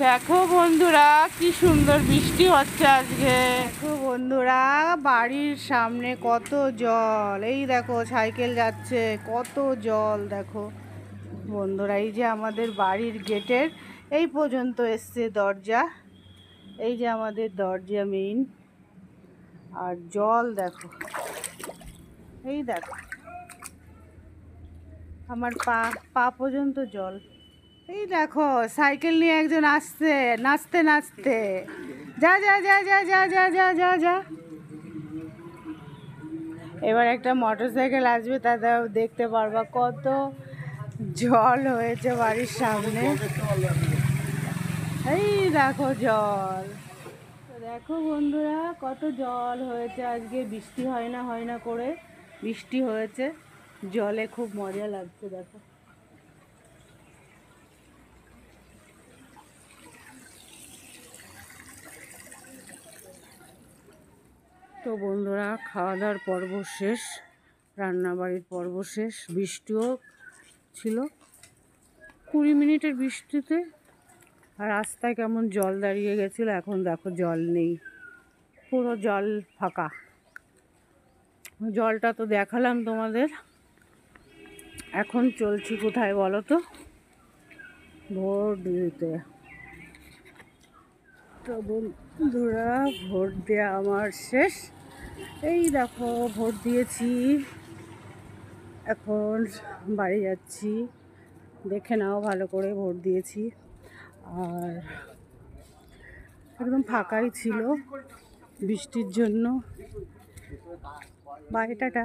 দেখো বন্ধুরা কি সুন্দর বৃষ্টি হচ্ছে আজকে। দেখো বন্ধুরা বাড়ির সামনে কত জল, এই দেখো সাইকেল যাচ্ছে, কত জল দেখো বন্ধুরা। এই যে আমাদের বাড়ির গেটের এই পর্যন্ত এসছে দরজা, এই যে আমাদের দরজা মেইন, আর জল দেখো, এই দেখো আমার পা পা পর্যন্ত জল। এই দেখো সাইকেল নিয়ে একজন আসছে নাচতে নাচতে, যা যা যা যা যা যা যা যা যা। এবার একটা মোটর সাইকেল আসবে, তাতে দেখতে পারবা কত জল হয়েছে বাড়ির সামনে। এই দেখো জল, দেখো বন্ধুরা কত জল হয়েছে আজকে। বৃষ্টি হয় না করে বৃষ্টি হয়েছে, জলে খুব মজা লাগছে দেখো। তো বন্ধুরা খাওয়া দাওয়ার পর্ব শেষ, রান্নাবাড়ির পর্ব শেষ। বৃষ্টিও ছিল 20 মিনিটের বৃষ্টিতে, আর রাস্তায় কেমন জল দাঁড়িয়ে গেছিলো, এখন দেখো জল নেই, পুরো জল ফাঁকা। জলটা তো দেখালাম তোমাদের, এখন চলছি কোথায় বলো তো, ভোট দিতে। তো বন্ধুরা ভোট দেওয়া আমার শেষ, এই দেখো ভোট দিয়েছি, এখন বাড়ি যাচ্ছি। দেখে নাও ভালো করে, ভোট দিয়েছি। আর একদম ফাঁকাই ছিল বৃষ্টির জন্য। Bye tata.